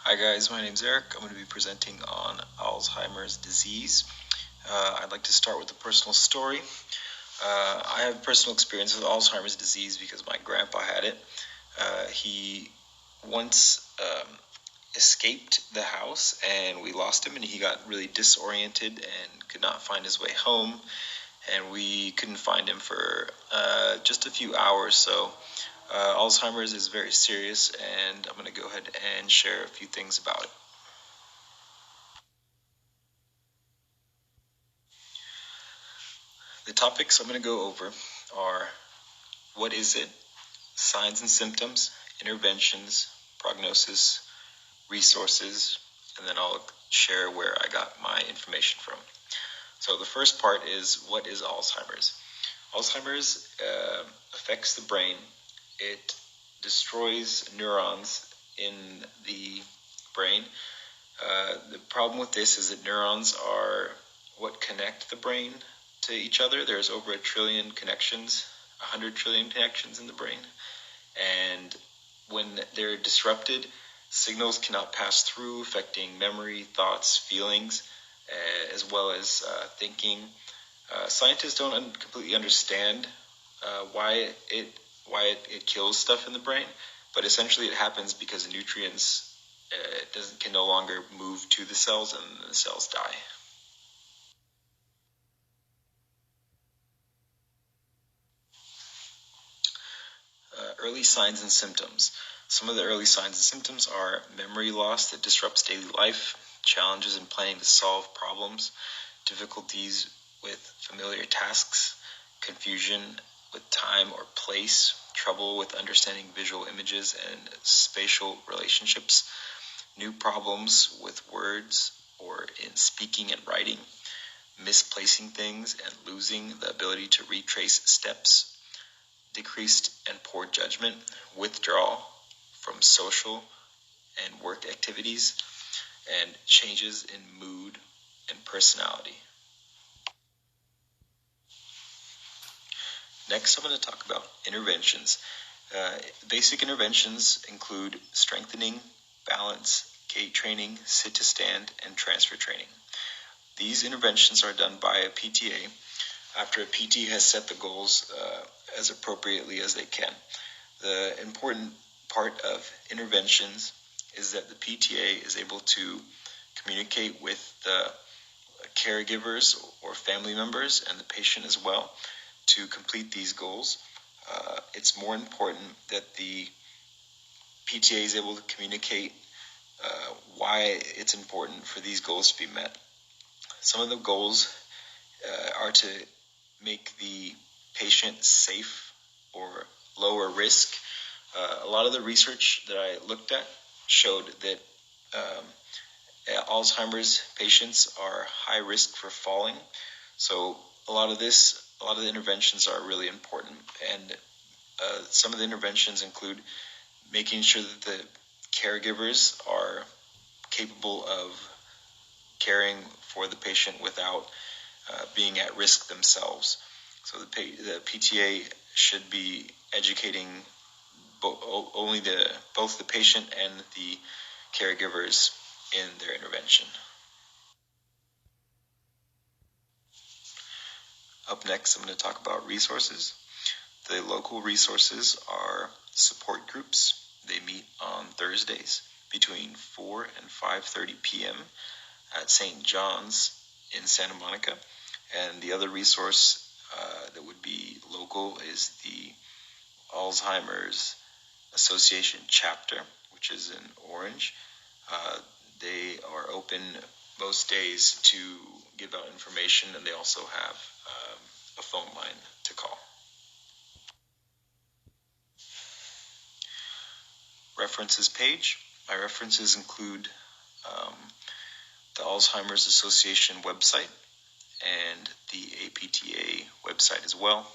Hi guys, my name's Eric. I'm going to be presenting on Alzheimer's disease. I'd like to start with a personal story. I have personal experience with Alzheimer's disease because my grandpa had it. He once escaped the house and we lost him, and he got really disoriented and could not find his way home, and we couldn't find him for just a few hours. So Alzheimer's is very serious, and I'm going to go ahead and share a few things about it. The topics I'm going to go over are: what is it, signs and symptoms, interventions, prognosis, resources, and then I'll share where I got my information from. So the first part is, what is Alzheimer's? Alzheimer's affects the brain. It destroys neurons in the brain. The problem with this is that neurons are what connect the brain to each other. There's over 1 trillion connections, 100 trillion connections in the brain. And when they're disrupted, signals cannot pass through, affecting memory, thoughts, feelings, as well as thinking. Scientists don't completely understand why it kills stuff in the brain, but essentially it happens because the nutrients can no longer move to the cells, and the cells die. Early signs and symptoms. Some of the early signs and symptoms are memory loss that disrupts daily life, challenges in planning to solve problems, difficulties with familiar tasks, confusion with time or place, trouble with understanding visual images and spatial relationships, new problems with words or in speaking and writing, misplacing things and losing the ability to retrace steps, decreased and poor judgment, withdrawal from social and work activities, and changes in mood and personality. Next, I'm going to talk about interventions. Basic interventions include strengthening, balance, gait training, sit to stand, and transfer training. These interventions are done by a PTA after a PT has set the goals as appropriately as they can. The important part of interventions is that the PTA is able to communicate with the caregivers or family members and the patient as well to complete these goals. It's more important that the PTA is able to communicate why it's important for these goals to be met. Some of the goals are to make the patient safe or lower risk. A lot of the research that I looked at showed that Alzheimer's patients are high risk for falling. So a lot of the interventions are really important. And some of the interventions include making sure that the caregivers are capable of caring for the patient without being at risk themselves. So the PTA should be educating both the patient and the caregivers in their intervention. Up next, I'm going to talk about resources. The local resources are support groups. They meet on Thursdays between 4 and 5:30 p.m. at St. John's in Santa Monica. And the other resource that would be local is the Alzheimer's Association chapter, which is in Orange. They are open most days to give out information, and they also have a phone line to call. References page. My references include the Alzheimer's Association website and the APTA website as well.